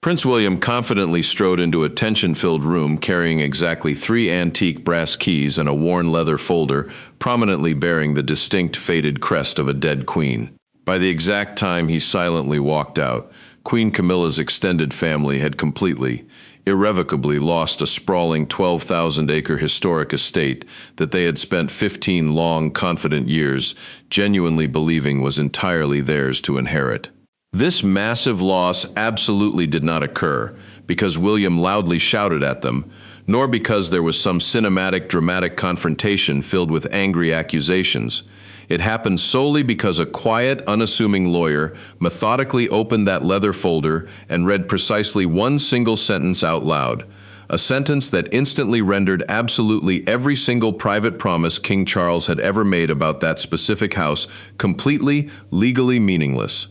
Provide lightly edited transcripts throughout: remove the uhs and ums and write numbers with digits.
Prince William confidently strode into a tension-filled room carrying exactly 3 antique brass keys and a worn leather folder prominently bearing the distinct faded crest of a dead queen. By the exact time he silently walked out, Queen Camilla's extended family had completely, irrevocably lost a sprawling 12,000-acre historic estate that they had spent 15 long, confident years genuinely believing was entirely theirs to inherit. This massive loss absolutely did not occur because William loudly shouted at them, nor because there was some cinematic, dramatic confrontation filled with angry accusations. It happened solely because a quiet, unassuming lawyer methodically opened that leather folder and read precisely one single sentence out loud, a sentence that instantly rendered absolutely every single private promise King Charles had ever made about that specific house completely, legally meaningless.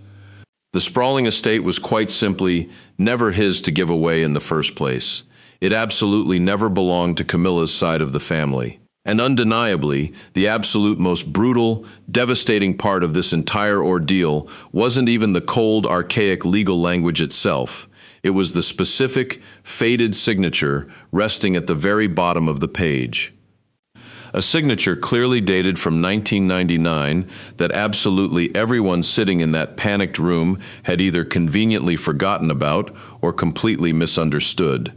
The sprawling estate was quite simply never his to give away in the first place. It absolutely never belonged to Camilla's side of the family. And undeniably, the absolute most brutal, devastating part of this entire ordeal wasn't even the cold, archaic legal language itself. It was the specific, faded signature resting at the very bottom of the page. A signature clearly dated from 1999 that absolutely everyone sitting in that panicked room had either conveniently forgotten about or completely misunderstood.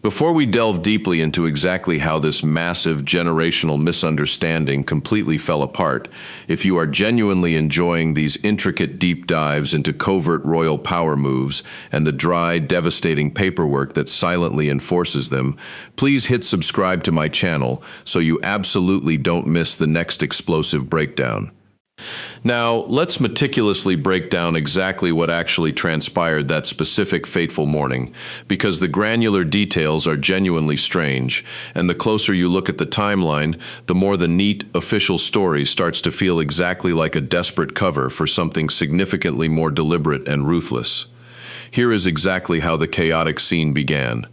Before we delve deeply into exactly how this massive generational misunderstanding completely fell apart, if you are genuinely enjoying these intricate deep dives into covert royal power moves and the dry, devastating paperwork that silently enforces them, please hit subscribe to my channel so you absolutely don't miss the next explosive breakdown. Now, let's meticulously break down exactly what actually transpired that specific fateful morning, because the granular details are genuinely strange, and the closer you look at the timeline, the more the neat, official story starts to feel exactly like a desperate cover for something significantly more deliberate and ruthless. Here is exactly how the chaotic scene began.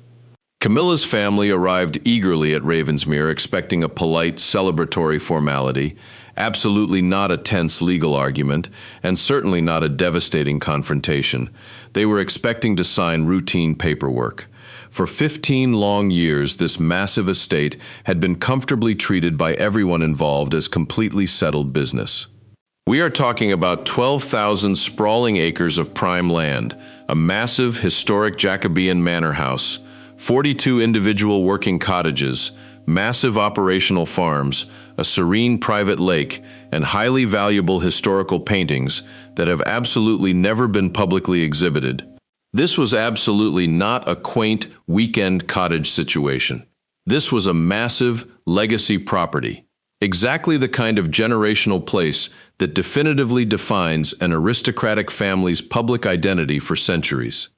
Camilla's family arrived eagerly at Ravensmere expecting a polite, celebratory formality, absolutely not a tense legal argument, and certainly not a devastating confrontation. They were expecting to sign routine paperwork. For 15 long years, this massive estate had been comfortably treated by everyone involved as completely settled business. We are talking about 12,000 sprawling acres of prime land, a massive, historic Jacobean manor house, 42 individual working cottages, massive operational farms, a serene private lake, and highly valuable historical paintings that have absolutely never been publicly exhibited. This was absolutely not a quaint weekend cottage situation. This was a massive legacy property. Exactly the kind of generational place that definitively defines an aristocratic family's public identity for centuries.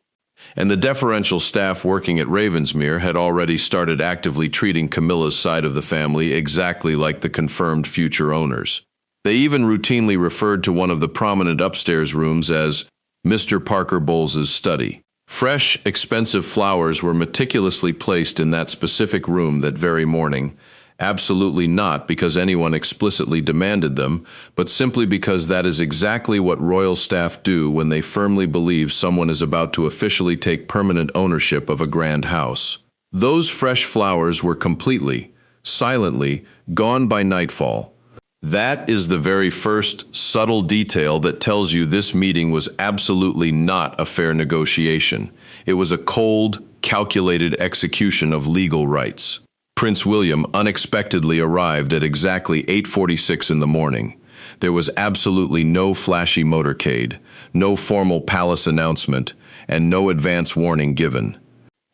And the deferential staff working at Ravensmere had already started actively treating Camilla's side of the family exactly like the confirmed future owners. They even routinely referred to one of the prominent upstairs rooms as Mr. Parker Bowles's study. Fresh, expensive flowers were meticulously placed in that specific room that very morning, absolutely not because anyone explicitly demanded them, but simply because that is exactly what royal staff do when they firmly believe someone is about to officially take permanent ownership of a grand house. Those fresh flowers were completely, silently, gone by nightfall. That is the very first subtle detail that tells you this meeting was absolutely not a fair negotiation. It was a cold, calculated execution of legal rights. Prince William unexpectedly arrived at exactly 8:46 in the morning. There was absolutely no flashy motorcade, no formal palace announcement, and no advance warning given.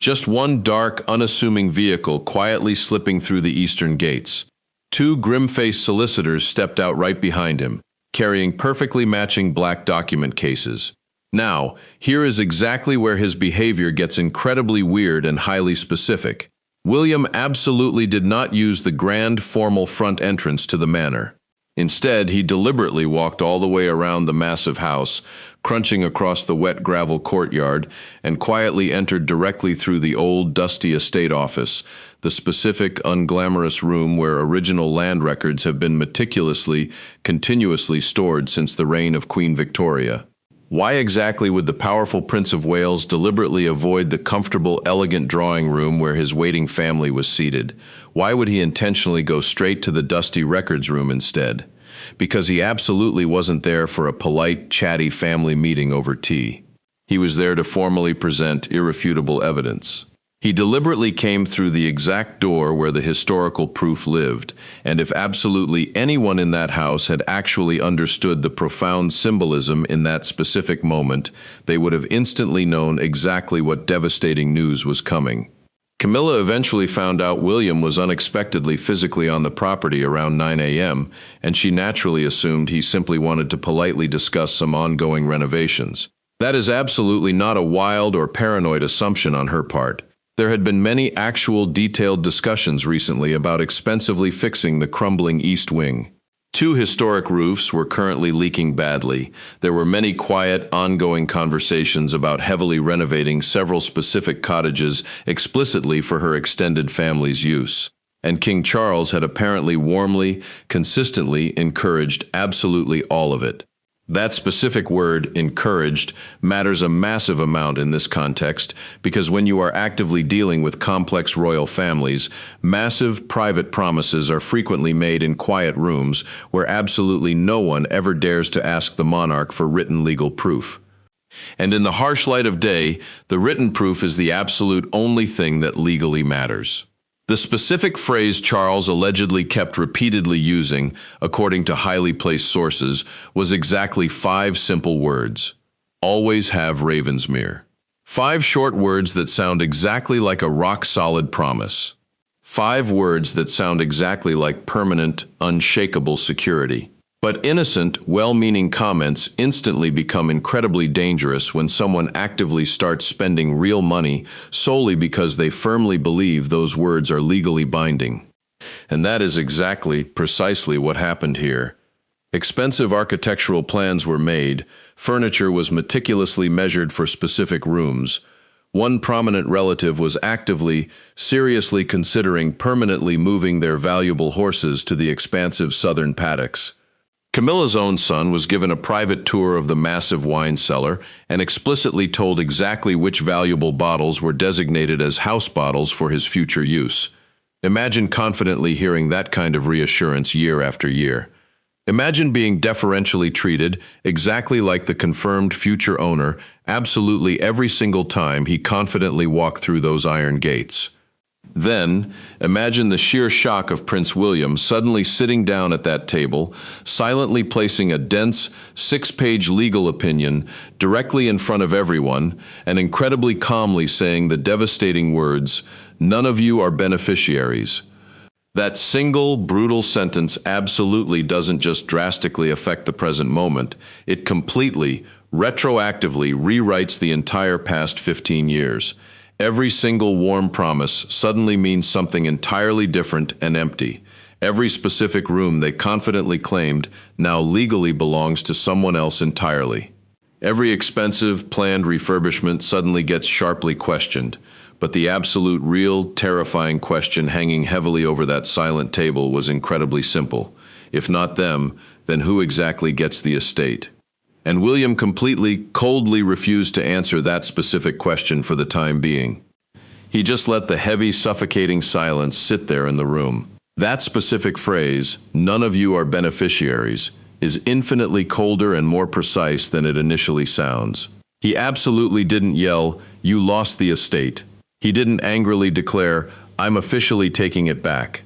Just one dark, unassuming vehicle quietly slipping through the eastern gates. 2 grim-faced solicitors stepped out right behind him, carrying perfectly matching black document cases. Now, here is exactly where his behavior gets incredibly weird and highly specific. William absolutely did not use the grand, formal front entrance to the manor. Instead, he deliberately walked all the way around the massive house, crunching across the wet gravel courtyard, and quietly entered directly through the old, dusty estate office, the specific, unglamorous room where original land records have been meticulously, continuously stored since the reign of Queen Victoria. Why exactly would the powerful Prince of Wales deliberately avoid the comfortable, elegant drawing room where his waiting family was seated? Why would he intentionally go straight to the dusty records room instead? Because he absolutely wasn't there for a polite, chatty family meeting over tea. He was there to formally present irrefutable evidence. He deliberately came through the exact door where the historical proof lived, and if absolutely anyone in that house had actually understood the profound symbolism in that specific moment, they would have instantly known exactly what devastating news was coming. Camilla eventually found out William was unexpectedly physically on the property around 9 a.m., and she naturally assumed he simply wanted to politely discuss some ongoing renovations. That is absolutely not a wild or paranoid assumption on her part. There had been many actual detailed discussions recently about expensively fixing the crumbling east wing. 2 historic roofs were currently leaking badly. There were many quiet, ongoing conversations about heavily renovating several specific cottages explicitly for her extended family's use. And King Charles had apparently warmly, consistently encouraged absolutely all of it. That specific word, encouraged, matters a massive amount in this context because when you are actively dealing with complex royal families, massive private promises are frequently made in quiet rooms where absolutely no one ever dares to ask the monarch for written legal proof. And in the harsh light of day, the written proof is the absolute only thing that legally matters. The specific phrase Charles allegedly kept repeatedly using, according to highly placed sources, was exactly 5 simple words. Always have Ravensmere. 5 short words that sound exactly like a rock-solid promise. 5 words that sound exactly like permanent, unshakable security. But innocent, well-meaning comments instantly become incredibly dangerous when someone actively starts spending real money solely because they firmly believe those words are legally binding. And that is precisely what happened here. Expensive architectural plans were made, furniture was meticulously measured for specific rooms. One prominent relative was actively, seriously considering permanently moving their valuable horses to the expansive southern paddocks. Camilla's own son was given a private tour of the massive wine cellar and explicitly told exactly which valuable bottles were designated as house bottles for his future use. Imagine confidently hearing that kind of reassurance year after year. Imagine being deferentially treated exactly like the confirmed future owner absolutely every single time he confidently walked through those iron gates. Then, imagine the sheer shock of Prince William suddenly sitting down at that table, silently placing a dense, 6-page legal opinion directly in front of everyone, and incredibly calmly saying the devastating words, "None of you are beneficiaries." That single, brutal sentence absolutely doesn't just drastically affect the present moment, it completely, retroactively rewrites the entire past 15 years. Every single warm promise suddenly means something entirely different and empty. Every specific room they confidently claimed now legally belongs to someone else entirely. Every expensive, planned refurbishment suddenly gets sharply questioned, but the absolute, real, terrifying question hanging heavily over that silent table was incredibly simple. If not them, then who exactly gets the estate? And William completely, coldly refused to answer that specific question for the time being. He just let the heavy, suffocating silence sit there in the room. That specific phrase, "None of you are beneficiaries," is infinitely colder and more precise than it initially sounds. He absolutely didn't yell, "You lost the estate." He didn't angrily declare, "I'm officially taking it back."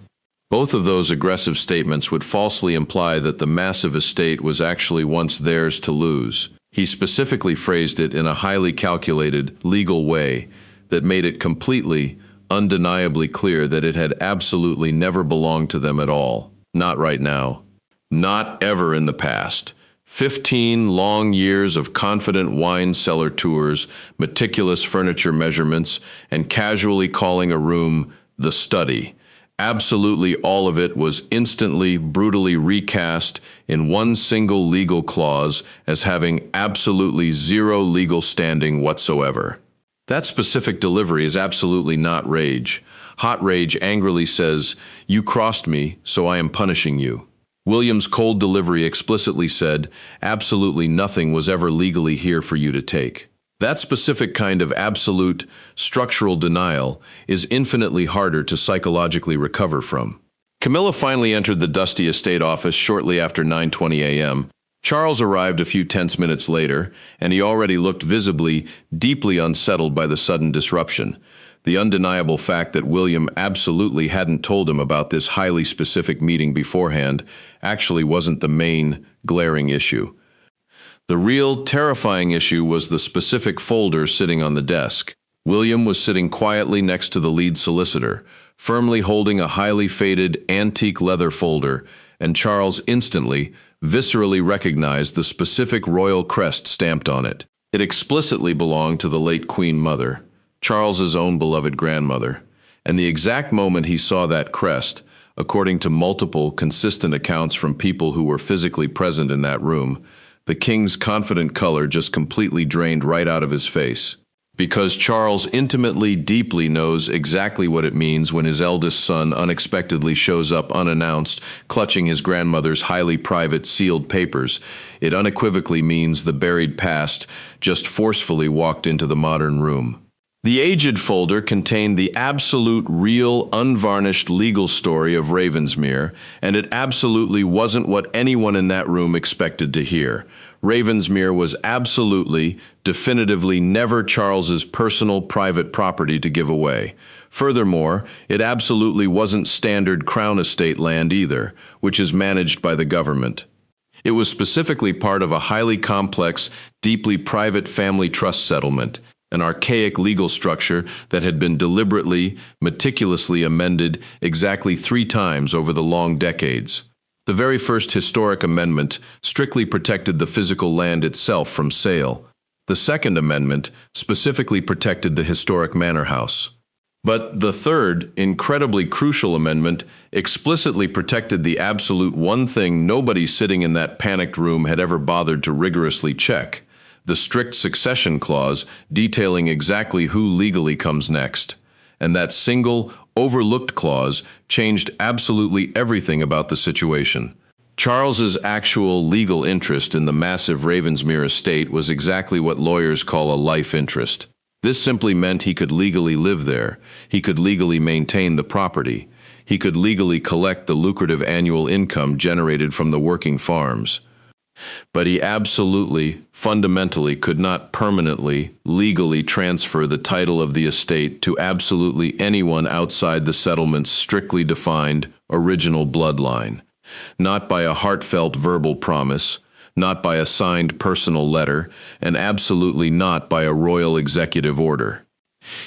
Both of those aggressive statements would falsely imply that the massive estate was actually once theirs to lose. He specifically phrased it in a highly calculated, legal way that made it completely, undeniably clear that it had absolutely never belonged to them at all. Not right now. Not ever in the past. 15 long years of confident wine cellar tours, meticulous furniture measurements, and casually calling a room the study. Absolutely all of it was instantly, brutally recast in one single legal clause as having absolutely zero legal standing whatsoever. That specific delivery is absolutely not rage. Hot rage angrily says, "You crossed me, so I am punishing you." William's cold delivery explicitly said, absolutely nothing was ever legally here for you to take. That specific kind of absolute, structural denial is infinitely harder to psychologically recover from. Camilla finally entered the dusty estate office shortly after 9:20 a.m. Charles arrived a few tense minutes later, and he already looked visibly, deeply unsettled by the sudden disruption. The undeniable fact that William absolutely hadn't told him about this highly specific meeting beforehand actually wasn't the main, glaring issue. The real, terrifying issue was the specific folder sitting on the desk. William was sitting quietly next to the lead solicitor, firmly holding a highly faded, antique leather folder, and Charles instantly, viscerally recognized the specific royal crest stamped on it. It explicitly belonged to the late Queen Mother, Charles's own beloved grandmother, and the exact moment he saw that crest, according to multiple, consistent accounts from people who were physically present in that room, the king's confident color just completely drained right out of his face. Because Charles intimately, deeply knows exactly what it means when his eldest son unexpectedly shows up unannounced, clutching his grandmother's highly private sealed papers, it unequivocally means the buried past just forcefully walked into the modern room. The aged folder contained the absolute, real, unvarnished legal story of Ravensmere, and it absolutely wasn't what anyone in that room expected to hear. Ravensmere was absolutely, definitively never Charles's personal, private property to give away. Furthermore, it absolutely wasn't standard Crown estate land either, which is managed by the government. It was specifically part of a highly complex, deeply private family trust settlement, an archaic legal structure that had been deliberately, meticulously amended exactly 3 times over the long decades. The very first historic amendment strictly protected the physical land itself from sale. The Second Amendment specifically protected the historic manor house. But the third, incredibly crucial amendment explicitly protected the absolute one thing nobody sitting in that panicked room had ever bothered to rigorously check: the strict succession clause detailing exactly who legally comes next. And that single, overlooked clause changed absolutely everything about the situation. Charles's actual legal interest in the massive Ravensmere estate was exactly what lawyers call a life interest. This simply meant he could legally live there, he could legally maintain the property, he could legally collect the lucrative annual income generated from the working farms. But he absolutely, fundamentally could not permanently, legally transfer the title of the estate to absolutely anyone outside the settlement's strictly defined, original bloodline. Not by a heartfelt verbal promise, not by a signed personal letter, and absolutely not by a royal executive order.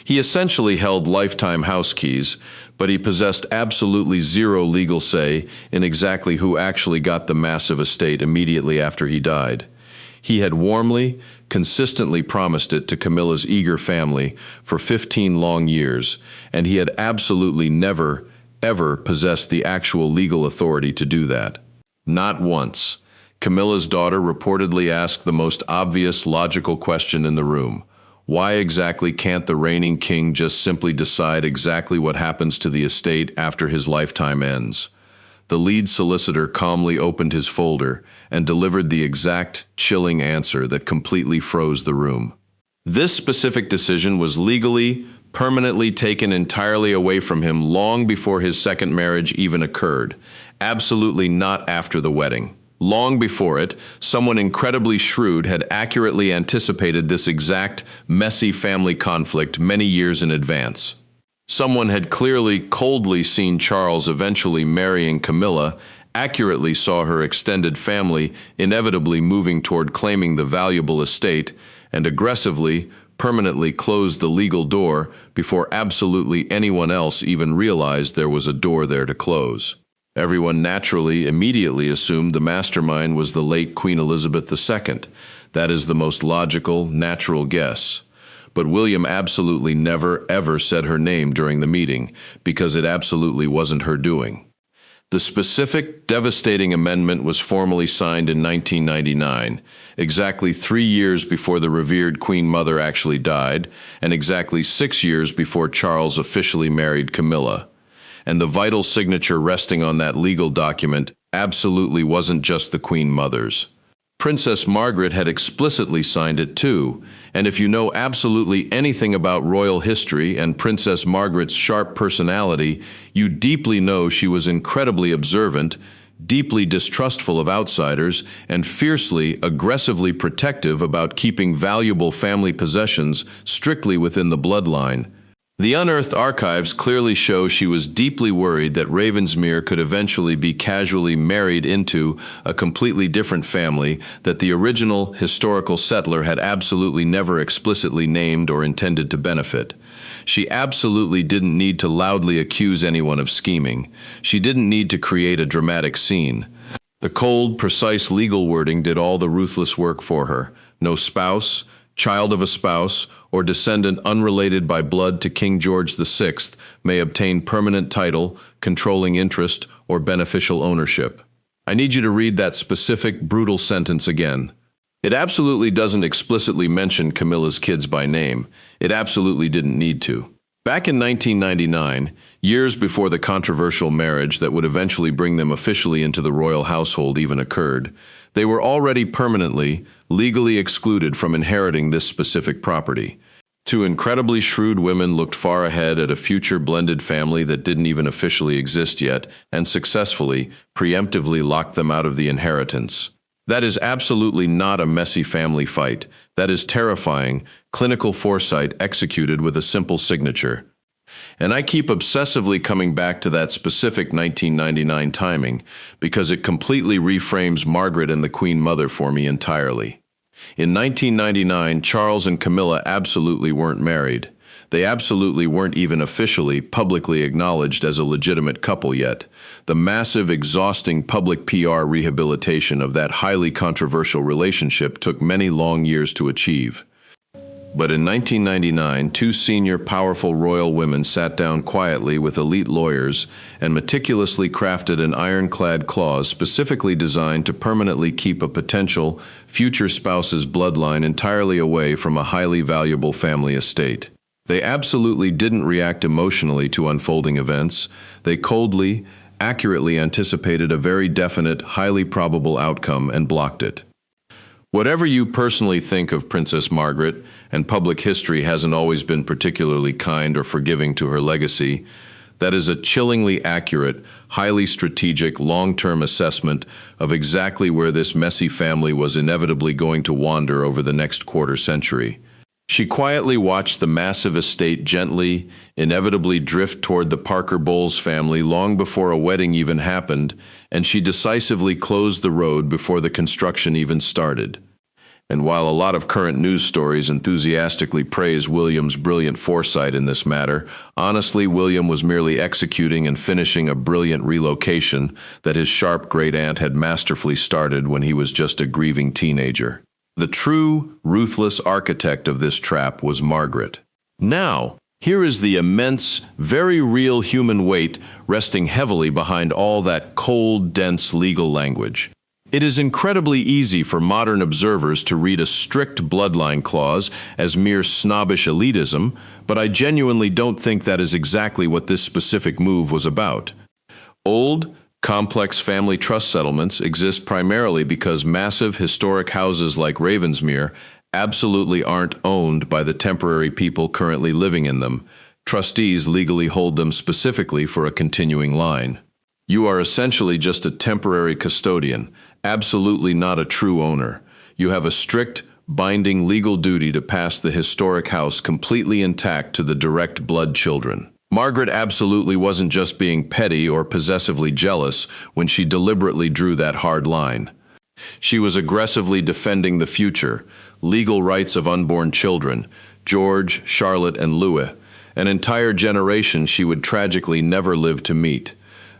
He essentially held lifetime house keys, but he possessed absolutely zero legal say in exactly who actually got the massive estate immediately after he died. He had warmly, consistently promised it to Camilla's eager family for 15 long years, and he had absolutely never, ever possessed the actual legal authority to do that. Not once. Camilla's daughter reportedly asked the most obvious, logical question in the room. Why exactly can't the reigning king just simply decide exactly what happens to the estate after his lifetime ends? The lead solicitor calmly opened his folder and delivered the exact, chilling answer that completely froze the room. This specific decision was legally, permanently taken entirely away from him long before his second marriage even occurred. Absolutely not after the wedding. Long before it, someone incredibly shrewd had accurately anticipated this exact, messy family conflict many years in advance. Someone had clearly, coldly seen Charles eventually marrying Camilla, accurately saw her extended family inevitably moving toward claiming the valuable estate, and aggressively, permanently closed the legal door before absolutely anyone else even realized there was a door there to close. Everyone naturally, immediately assumed the mastermind was the late Queen Elizabeth II. That is the most logical, natural guess. But William absolutely never, ever said her name during the meeting, because it absolutely wasn't her doing. The specific, devastating amendment was formally signed in 1999, exactly 3 years before the revered Queen Mother actually died, and exactly 6 years before Charles officially married Camilla. and the vital signature resting on that legal document absolutely wasn't just the Queen Mother's. Princess Margaret had explicitly signed it too, and if you know absolutely anything about royal history and Princess Margaret's sharp personality, you deeply know she was incredibly observant, deeply distrustful of outsiders, and fiercely, aggressively protective about keeping valuable family possessions strictly within the bloodline. The unearthed archives clearly show she was deeply worried that Ravensmere could eventually be casually married into a completely different family that the original historical settler had absolutely never explicitly named or intended to benefit. She absolutely didn't need to loudly accuse anyone of scheming. She didn't need to create a dramatic scene. The cold, precise legal wording did all the ruthless work for her. No spouse, child of a spouse, or descendant unrelated by blood to King George VI may obtain permanent title, controlling interest, or beneficial ownership. I need you to read that specific, brutal sentence again. It absolutely doesn't explicitly mention Camilla's kids by name. It absolutely didn't need to. Back in 1999, years before the controversial marriage that would eventually bring them officially into the royal household even occurred, they were already permanently, legally excluded from inheriting this specific property. Two incredibly shrewd women looked far ahead at a future blended family that didn't even officially exist yet, and successfully, preemptively locked them out of the inheritance. That is absolutely not a messy family fight. That is terrifying, clinical foresight executed with a simple signature. And I keep obsessively coming back to that specific 1999 timing because it completely reframes Margaret and the Queen Mother for me entirely. In 1999, Charles and Camilla absolutely weren't married. They absolutely weren't even officially, publicly acknowledged as a legitimate couple yet. The massive, exhausting public PR rehabilitation of that highly controversial relationship took many long years to achieve. But in 1999, two senior, powerful royal women sat down quietly with elite lawyers and meticulously crafted an ironclad clause specifically designed to permanently keep a potential future spouse's bloodline entirely away from a highly valuable family estate. They absolutely didn't react emotionally to unfolding events. They coldly, accurately anticipated a very definite, highly probable outcome and blocked it. Whatever you personally think of Princess Margaret, and public history hasn't always been particularly kind or forgiving to her legacy, that is a chillingly accurate, highly strategic, long-term assessment of exactly where this messy family was inevitably going to wander over the next quarter century. She quietly watched the massive estate gently, inevitably drift toward the Parker Bowles family long before a wedding even happened, and she decisively closed the road before the construction even started. And while a lot of current news stories enthusiastically praise William's brilliant foresight in this matter, honestly, William was merely executing and finishing a brilliant relocation that his sharp great-aunt had masterfully started when he was just a grieving teenager. The true, ruthless architect of this trap was Margaret. Now, here is the immense, very real human weight resting heavily behind all that cold, dense legal language. It is incredibly easy for modern observers to read a strict bloodline clause as mere snobbish elitism, but I genuinely don't think that is exactly what this specific move was about. Old, complex family trust settlements exist primarily because massive historic houses like Ravensmere absolutely aren't owned by the temporary people currently living in them. Trustees legally hold them specifically for a continuing line. You are essentially just a temporary custodian, absolutely not a true owner. You have a strict, binding legal duty to pass the historic house completely intact to the direct blood children. Margaret absolutely wasn't just being petty or possessively jealous when she deliberately drew that hard line. She was aggressively defending the future, legal rights of unborn children, George, Charlotte, and Louis, an entire generation she would tragically never live to meet.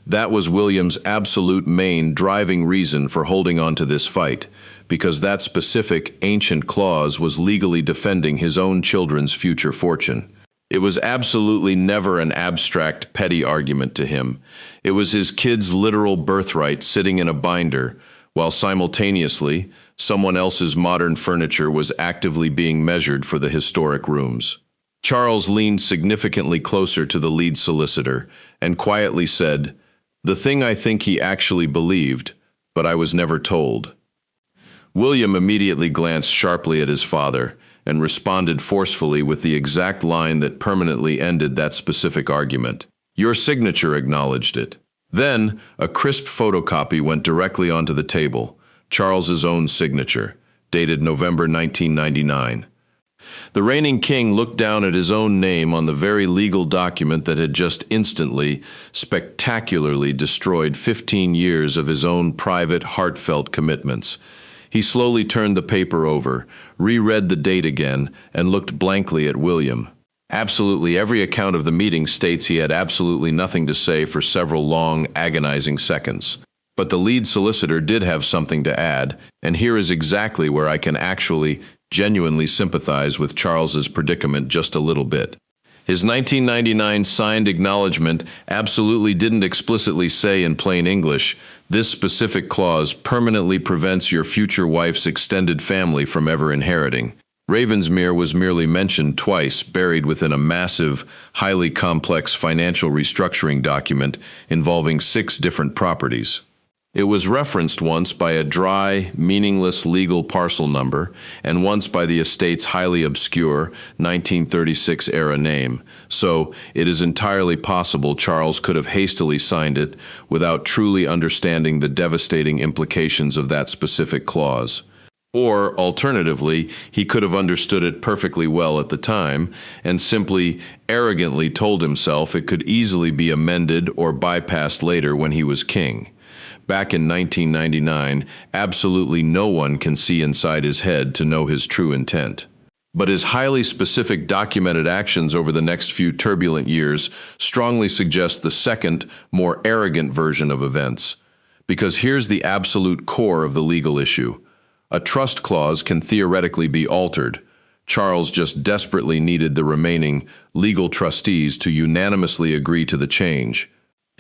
That was William's absolute main driving reason for holding on to this fight, because that specific ancient clause was legally defending his own children's future fortune. It was absolutely never an abstract, petty argument to him. It was his kid's literal birthright sitting in a binder, while simultaneously, someone else's modern furniture was actively being measured for the historic rooms. Charles leaned significantly closer to the lead solicitor and quietly said, "The thing I think he actually believed, but I was never told." William immediately glanced sharply at his father and responded forcefully with the exact line that permanently ended that specific argument. "Your signature acknowledged it." Then, a crisp photocopy went directly onto the table, Charles's own signature, dated November 1999. The reigning king looked down at his own name on the very legal document that had just instantly, spectacularly destroyed 15 years of his own private, heartfelt commitments. He slowly turned the paper over, reread the date again, and looked blankly at William. Absolutely every account of the meeting states he had absolutely nothing to say for several long, agonizing seconds. But the lead solicitor did have something to add, and here is exactly where I can actually, genuinely sympathize with Charles's predicament just a little bit. His 1999 signed acknowledgement absolutely didn't explicitly say in plain English, "This specific clause permanently prevents your future wife's extended family from ever inheriting." Ravensmere was merely mentioned twice, buried within a massive, highly complex financial restructuring document involving 6 different properties. It was referenced once by a dry, meaningless legal parcel number, and once by the estate's highly obscure 1936-era name, so it is entirely possible Charles could have hastily signed it without truly understanding the devastating implications of that specific clause. Or, alternatively, he could have understood it perfectly well at the time and simply arrogantly told himself it could easily be amended or bypassed later when he was king. Back in 1999, absolutely no one can see inside his head to know his true intent. But his highly specific documented actions over the next few turbulent years strongly suggest the second, more arrogant version of events. Because here's the absolute core of the legal issue. A trust clause can theoretically be altered. Charles just desperately needed the remaining legal trustees to unanimously agree to the change.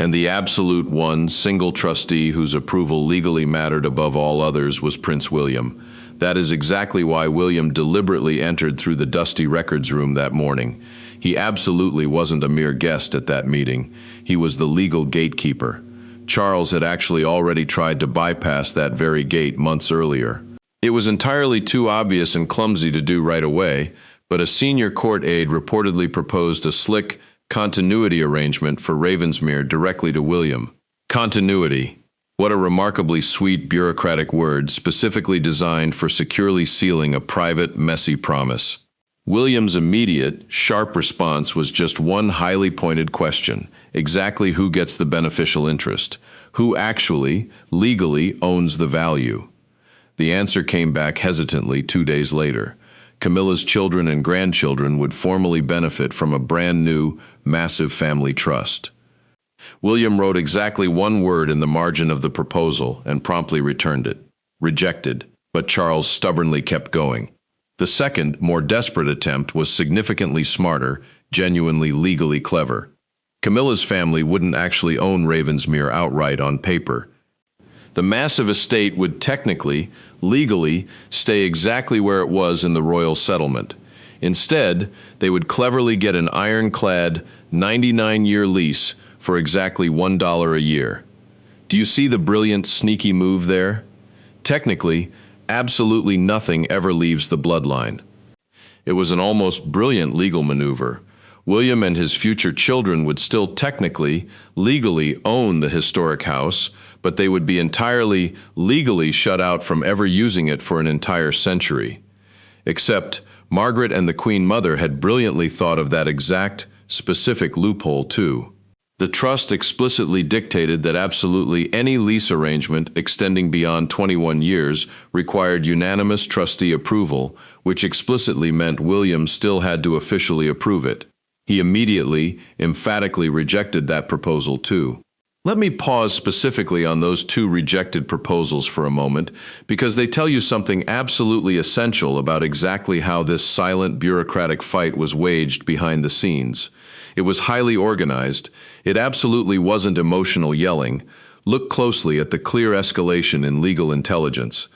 And the absolute one single trustee whose approval legally mattered above all others was Prince William. That is exactly why William deliberately entered through the dusty records room that morning. He absolutely wasn't a mere guest at that meeting. He was the legal gatekeeper. Charles had actually already tried to bypass that very gate months earlier. It was entirely too obvious and clumsy to do right away, but a senior court aide reportedly proposed a slick continuity arrangement for Ravensmere directly to William. Continuity. What a remarkably sweet bureaucratic word, specifically designed for securely sealing a private, messy promise. William's immediate, sharp response was just one highly pointed question. Exactly who gets the beneficial interest? Who actually, legally, owns the value? The answer came back hesitantly 2 days later. Camilla's children and grandchildren would formally benefit from a brand new, massive family trust. William wrote exactly one word in the margin of the proposal and promptly returned it. Rejected, but Charles stubbornly kept going. The second, more desperate attempt was significantly smarter, genuinely legally clever. Camilla's family wouldn't actually own Ravensmere outright on paper. The massive estate would technically, legally, stay exactly where it was in the royal settlement. Instead, they would cleverly get an ironclad 99-year lease for exactly $1 a year. Do you see the brilliant, sneaky move there? Technically, absolutely nothing ever leaves the bloodline. It was an almost brilliant legal maneuver. William and his future children would still technically, legally own the historic house, but they would be entirely, legally shut out from ever using it for an entire century. Except, Margaret and the Queen Mother had brilliantly thought of that exact, specific loophole too. The trust explicitly dictated that absolutely any lease arrangement extending beyond 21 years required unanimous trustee approval, which explicitly meant William still had to officially approve it. He immediately, emphatically rejected that proposal too. Let me pause specifically on those 2 rejected proposals for a moment, because they tell you something absolutely essential about exactly how this silent bureaucratic fight was waged behind the scenes. It was highly organized. It absolutely wasn't emotional yelling. Look closely at the clear escalation in legal intelligence.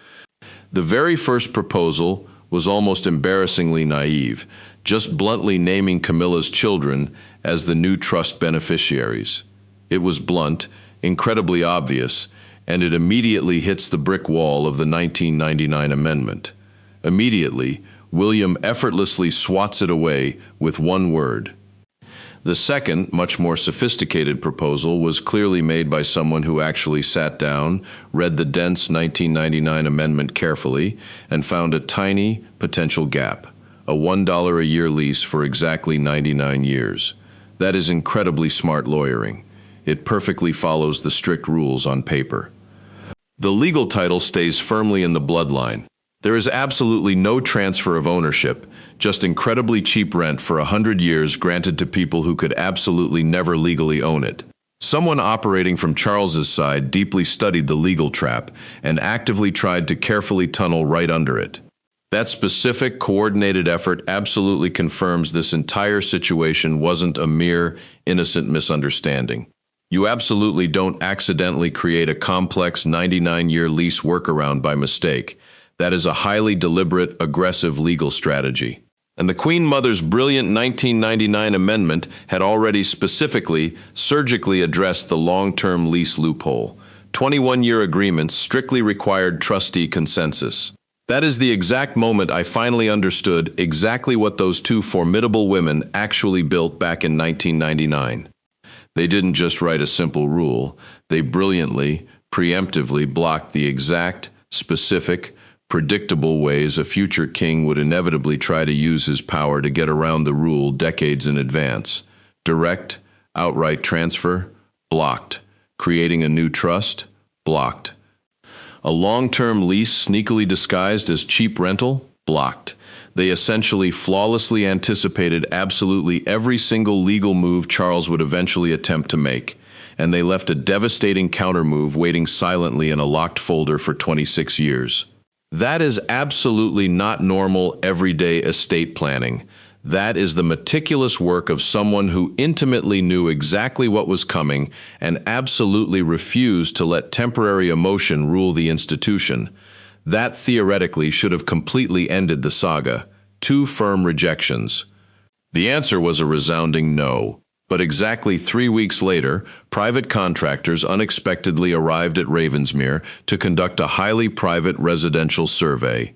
The very first proposal was almost embarrassingly naive. just bluntly naming Camilla's children as the new trust beneficiaries. It was blunt, incredibly obvious, and it immediately hits the brick wall of the 1999 amendment. Immediately, William effortlessly swats it away with one word. The second, much more sophisticated proposal was clearly made by someone who actually sat down, read the dense 1999 amendment carefully, and found a tiny potential gap, a $1 a year lease for exactly 99 years. That is incredibly smart lawyering. It perfectly follows the strict rules on paper. The legal title stays firmly in the bloodline. There is absolutely no transfer of ownership, just incredibly cheap rent for 100 years granted to people who could absolutely never legally own it. Someone operating from Charles's side deeply studied the legal trap and actively tried to carefully tunnel right under it. That specific, coordinated effort absolutely confirms this entire situation wasn't a mere innocent misunderstanding. You absolutely don't accidentally create a complex 99-year lease workaround by mistake. That is a highly deliberate, aggressive legal strategy. And the Queen Mother's brilliant 1999 amendment had already specifically, surgically addressed the long-term lease loophole. 21-year agreements strictly required trustee consensus. That is the exact moment I finally understood exactly what those two formidable women actually built back in 1999. They didn't just write a simple rule. They brilliantly, preemptively blocked the exact, specific, predictable ways a future king would inevitably try to use his power to get around the rule decades in advance. Direct, outright transfer, blocked. Creating a new trust, blocked. A long-term lease sneakily disguised as cheap rental, blocked. They essentially flawlessly anticipated absolutely every single legal move Charles would eventually attempt to make, and they left a devastating countermove waiting silently in a locked folder for 26 years. That is absolutely not normal, everyday estate planning. That is the meticulous work of someone who intimately knew exactly what was coming and absolutely refused to let temporary emotion rule the institution. That theoretically should have completely ended the saga. 2 firm rejections. The answer was a resounding no. But exactly 3 weeks later, private contractors unexpectedly arrived at Ravensmere to conduct a highly private residential survey.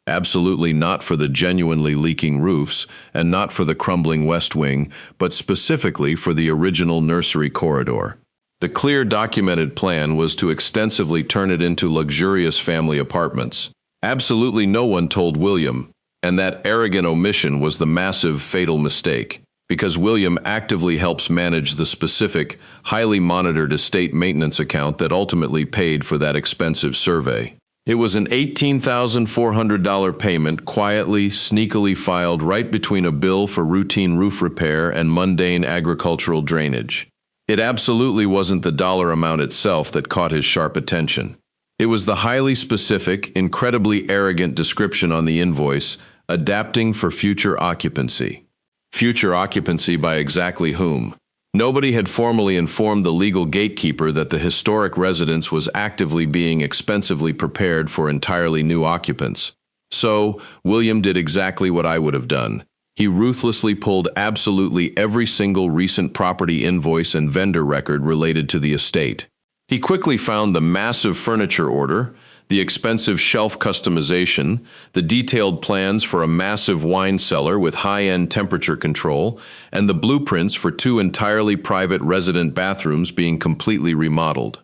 Absolutely not for the genuinely leaking roofs and not for the crumbling west wing, but specifically for the original nursery corridor. The clear documented plan was to extensively turn it into luxurious family apartments. Absolutely no one told William, and that arrogant omission was the massive, fatal mistake. Because William actively helps manage the specific, highly monitored estate maintenance account that ultimately paid for that expensive survey. It was an $18,400 payment quietly, sneakily filed right between a bill for routine roof repair and mundane agricultural drainage. It absolutely wasn't the dollar amount itself that caught his sharp attention. It was the highly specific, incredibly arrogant description on the invoice, adapting for future occupancy. Future occupancy by exactly whom? Nobody had formally informed the legal gatekeeper that the historic residence was actively being expensively prepared for entirely new occupants. So, William did exactly what I would have done. He ruthlessly pulled absolutely every single recent property invoice and vendor record related to the estate. He quickly found the massive furniture order, the expensive shelf customization, the detailed plans for a massive wine cellar with high-end temperature control, and the blueprints for 2 entirely private resident bathrooms being completely remodeled.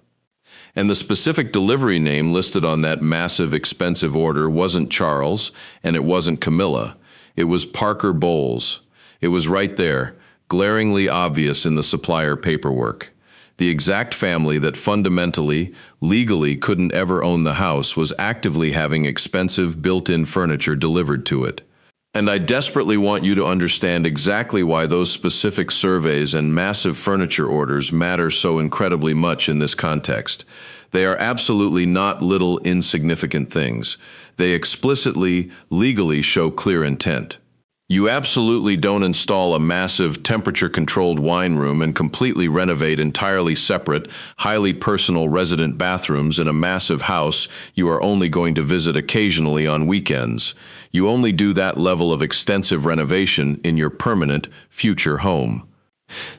And the specific delivery name listed on that massive, expensive order wasn't Charles, and it wasn't Camilla. It was Parker Bowles. It was right there, glaringly obvious in the supplier paperwork. The exact family that fundamentally, legally couldn't ever own the house was actively having expensive built-in furniture delivered to it. And I desperately want you to understand exactly why those specific surveys and massive furniture orders matter so incredibly much in this context. They are absolutely not little insignificant things. They explicitly, legally show clear intent. You absolutely don't install a massive temperature-controlled wine room and completely renovate entirely separate, highly personal resident bathrooms in a massive house you are only going to visit occasionally on weekends. You only do that level of extensive renovation in your permanent, future home.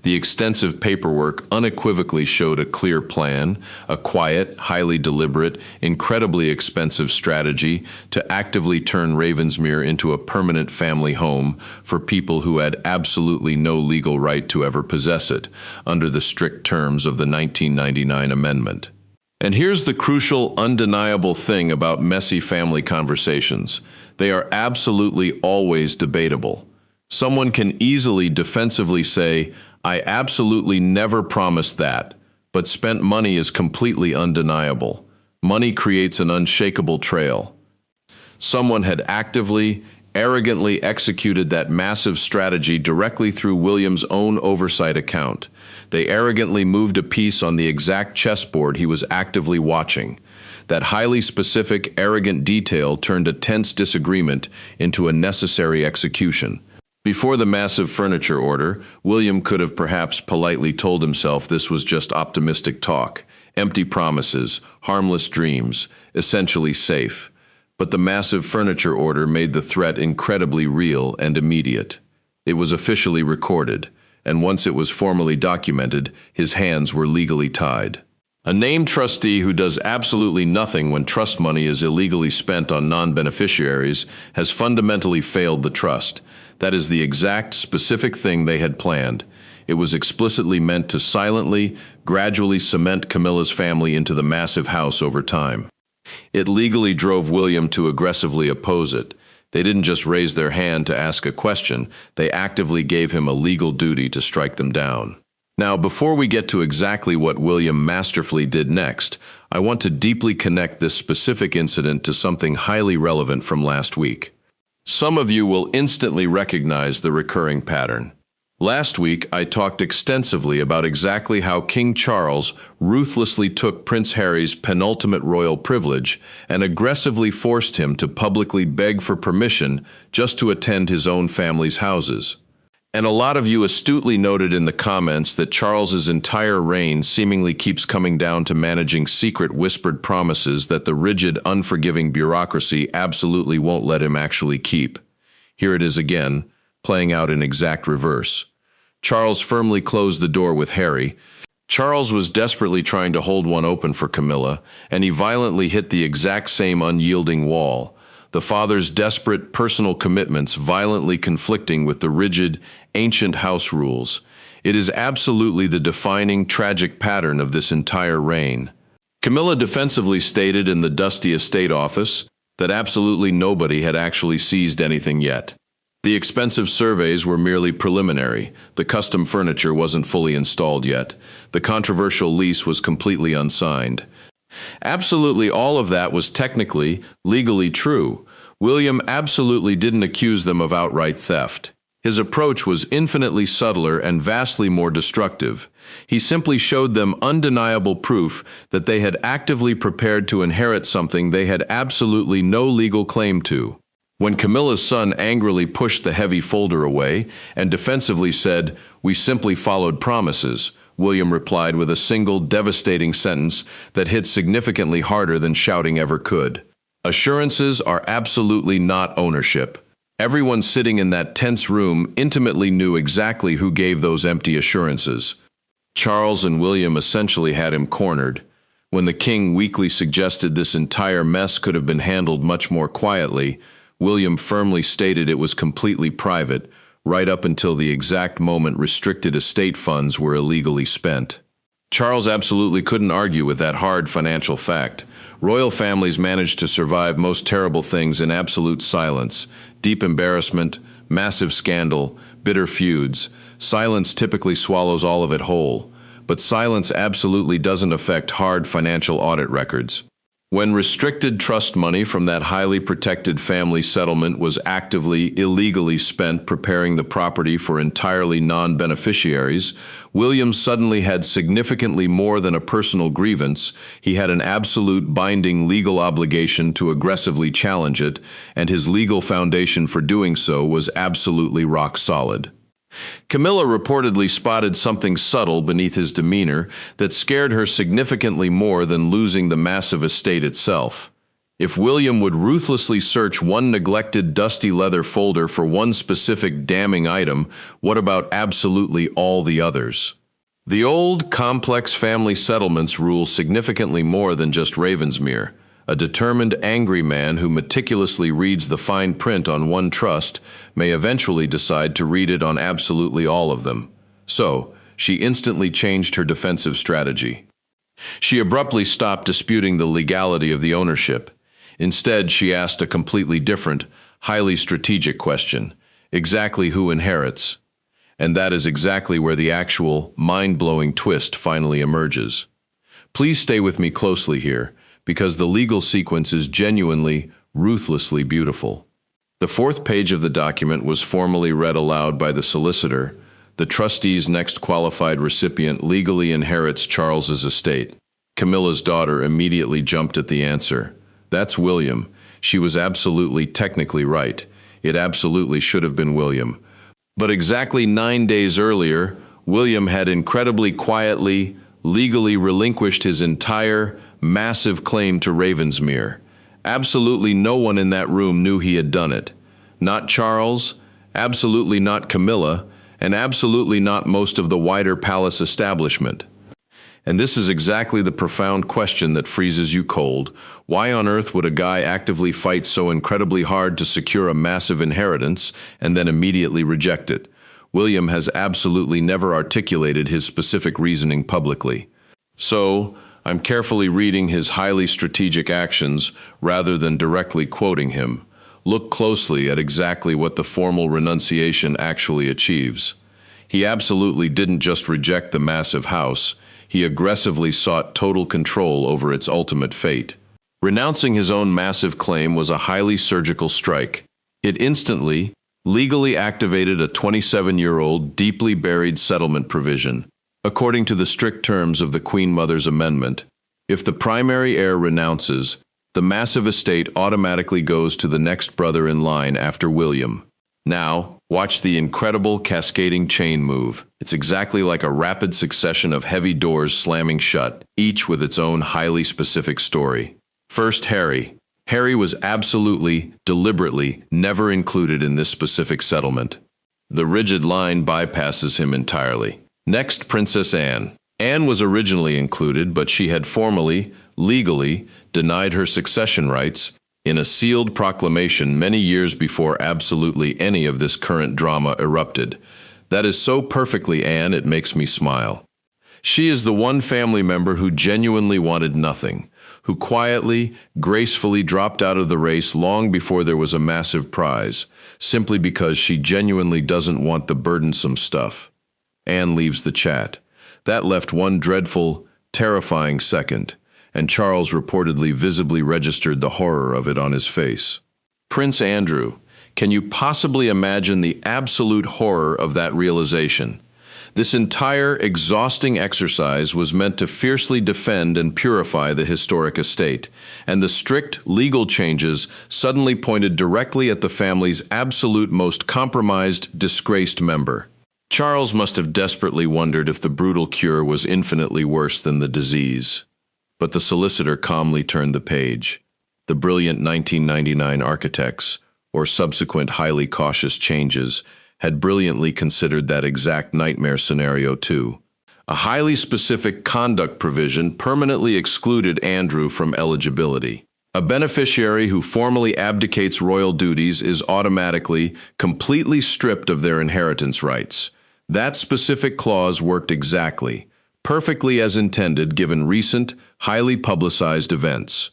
The extensive paperwork unequivocally showed a clear plan, a quiet, highly deliberate, incredibly expensive strategy to actively turn Ravensmere into a permanent family home for people who had absolutely no legal right to ever possess it, under the strict terms of the 1999 amendment. And here's the crucial, undeniable thing about messy family conversations. They are absolutely always debatable. Someone can easily defensively say, "I absolutely never promised that," but spent money is completely undeniable. Money creates an unshakable trail. Someone had actively, arrogantly executed that massive strategy directly through William's own oversight account. They arrogantly moved a piece on the exact chessboard he was actively watching. That highly specific, arrogant detail turned a tense disagreement into a necessary execution. Before the massive furniture order, William could have perhaps politely told himself this was just optimistic talk, empty promises, harmless dreams, essentially safe. But the massive furniture order made the threat incredibly real and immediate. It was officially recorded, and once it was formally documented, his hands were legally tied. A named trustee who does absolutely nothing when trust money is illegally spent on non-beneficiaries has fundamentally failed the trust. That is the exact specific thing they had planned. It was explicitly meant to silently, gradually cement Camilla's family into the massive house over time. It legally drove William to aggressively oppose it. They didn't just raise their hand to ask a question, they actively gave him a legal duty to strike them down. Now, before we get to exactly what William masterfully did next, I want to deeply connect this specific incident to something highly relevant from last week. Some of you will instantly recognize the recurring pattern. Last week, I talked extensively about exactly how King Charles ruthlessly took Prince Harry's penultimate royal privilege and aggressively forced him to publicly beg for permission just to attend his own family's houses. And a lot of you astutely noted in the comments that Charles's entire reign seemingly keeps coming down to managing secret whispered promises that the rigid, unforgiving bureaucracy absolutely won't let him actually keep. Here it is again, playing out in exact reverse. Charles firmly closed the door with Harry. Charles was desperately trying to hold one open for Camilla, and he violently hit the exact same unyielding wall. The father's desperate personal commitments violently conflicting with the rigid, ancient house rules. It is absolutely the defining, tragic pattern of this entire reign. Camilla defensively stated in the dusty estate office that absolutely nobody had actually seized anything yet. The expensive surveys were merely preliminary. The custom furniture wasn't fully installed yet. The controversial lease was completely unsigned. Absolutely all of that was technically, legally true. William absolutely didn't accuse them of outright theft. His approach was infinitely subtler and vastly more destructive. He simply showed them undeniable proof that they had actively prepared to inherit something they had absolutely no legal claim to. When Camilla's son angrily pushed the heavy folder away and defensively said, "We simply followed promises," William replied with a single devastating sentence that hit significantly harder than shouting ever could. "Assurances are absolutely not ownership." Everyone sitting in that tense room intimately knew exactly who gave those empty assurances. Charles and William essentially had him cornered. When the king weakly suggested this entire mess could have been handled much more quietly, William firmly stated it was completely private, right up until the exact moment restricted estate funds were illegally spent. Charles absolutely couldn't argue with that hard financial fact. Royal families managed to survive most terrible things in absolute silence. Deep embarrassment, massive scandal, bitter feuds. Silence typically swallows all of it whole. But silence absolutely doesn't affect hard financial audit records. When restricted trust money from that highly protected family settlement was actively, illegally spent preparing the property for entirely non-beneficiaries, William suddenly had significantly more than a personal grievance. He had an absolute binding legal obligation to aggressively challenge it, and his legal foundation for doing so was absolutely rock solid. Camilla reportedly spotted something subtle beneath his demeanor that scared her significantly more than losing the massive estate itself. If William would ruthlessly search one neglected dusty leather folder for one specific damning item, what about absolutely all the others? The old, complex family settlements rule significantly more than just Ravensmere. A determined, angry man who meticulously reads the fine print on one trust may eventually decide to read it on absolutely all of them. So, she instantly changed her defensive strategy. She abruptly stopped disputing the legality of the ownership. Instead, she asked a completely different, highly strategic question: exactly who inherits? And that is exactly where the actual, mind-blowing twist finally emerges. Please stay with me closely here, because the legal sequence is genuinely, ruthlessly beautiful. The fourth page of the document was formally read aloud by the solicitor. The trustee's next qualified recipient legally inherits Charles's estate. Camilla's daughter immediately jumped at the answer. That's William. She was absolutely technically right. It absolutely should have been William. But exactly 9 days earlier, William had incredibly quietly, legally relinquished his entire, massive claim to Ravensmere. Absolutely no one in that room knew he had done it. Not Charles, absolutely not Camilla, and absolutely not most of the wider palace establishment. And this is exactly the profound question that freezes you cold. Why on earth would a guy actively fight so incredibly hard to secure a massive inheritance and then immediately reject it? William has absolutely never articulated his specific reasoning publicly. So, I'm carefully reading his highly strategic actions rather than directly quoting him. Look closely at exactly what the formal renunciation actually achieves. He absolutely didn't just reject the massive house, he aggressively sought total control over its ultimate fate. Renouncing his own massive claim was a highly surgical strike. It instantly, legally activated a 27-year-old, deeply buried settlement provision. According to the strict terms of the Queen Mother's amendment, if the primary heir renounces, the massive estate automatically goes to the next brother in line after William. Now, watch the incredible cascading chain move. It's exactly like a rapid succession of heavy doors slamming shut, each with its own highly specific story. First, Harry. Harry was absolutely, deliberately, never included in this specific settlement. The rigid line bypasses him entirely. Next, Princess Anne. Anne was originally included, but she had formally, legally, denied her succession rights in a sealed proclamation many years before absolutely any of this current drama erupted. That is so perfectly Anne, it makes me smile. She is the one family member who genuinely wanted nothing, who quietly, gracefully dropped out of the race long before there was a massive prize, simply because she genuinely doesn't want the burdensome stuff. Anne leaves the chat. That left one dreadful, terrifying second, and Charles reportedly visibly registered the horror of it on his face. Prince Andrew, can you possibly imagine the absolute horror of that realization? This entire exhausting exercise was meant to fiercely defend and purify the historic estate, and the strict legal changes suddenly pointed directly at the family's absolute most compromised, disgraced member. Charles must have desperately wondered if the brutal cure was infinitely worse than the disease. But the solicitor calmly turned the page. The brilliant 1999 architects, or subsequent highly cautious changes, had brilliantly considered that exact nightmare scenario too. A highly specific conduct provision permanently excluded Andrew from eligibility. A beneficiary who formally abdicates royal duties is automatically, completely stripped of their inheritance rights. That specific clause worked exactly, perfectly as intended given recent, highly publicized events.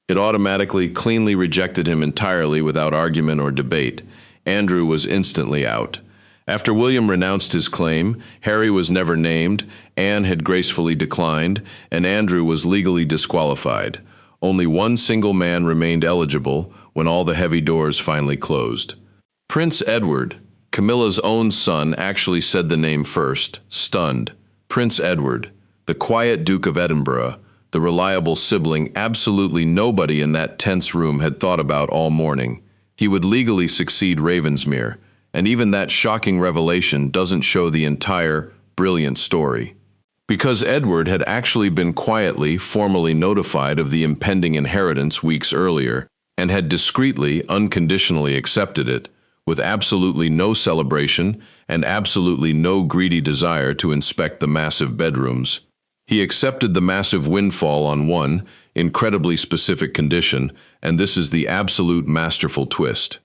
It automatically, cleanly rejected him entirely without argument or debate. Andrew was instantly out. After William renounced his claim, Harry was never named, Anne had gracefully declined, and Andrew was legally disqualified. Only one single man remained eligible when all the heavy doors finally closed. Prince Edward, Camilla's own son, actually said the name first, stunned. Prince Edward, the quiet Duke of Edinburgh, the reliable sibling absolutely nobody in that tense room had thought about all morning. He would legally succeed Ravensmere, and even that shocking revelation doesn't show the entire, brilliant story. Because Edward had actually been quietly, formally notified of the impending inheritance weeks earlier, and had discreetly, unconditionally accepted it, with absolutely no celebration and absolutely no greedy desire to inspect the massive bedrooms. He accepted the massive windfall on one incredibly specific condition, and this is the absolute masterful twist.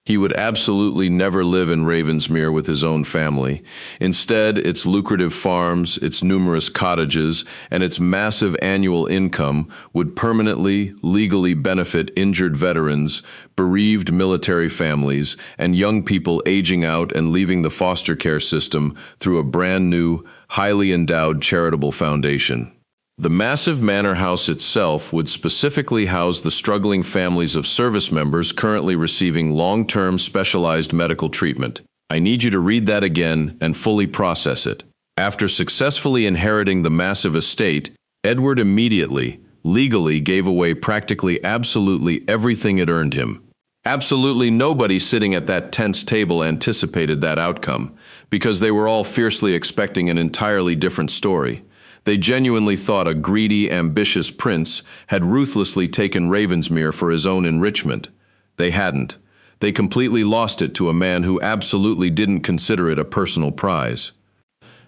He would absolutely never live in Ravensmere with his own family. Instead, its lucrative farms, its numerous cottages, and its massive annual income would permanently, legally benefit injured veterans, bereaved military families, and young people aging out and leaving the foster care system through a brand new, highly endowed charitable foundation. The massive manor house itself would specifically house the struggling families of service members currently receiving long-term specialized medical treatment. I need you to read that again and fully process it. After successfully inheriting the massive estate, Edward immediately, legally gave away practically absolutely everything it earned him. Absolutely nobody sitting at that tense table anticipated that outcome, because they were all fiercely expecting an entirely different story. They genuinely thought a greedy, ambitious prince had ruthlessly taken Ravensmere for his own enrichment. They hadn't. They completely lost it to a man who absolutely didn't consider it a personal prize.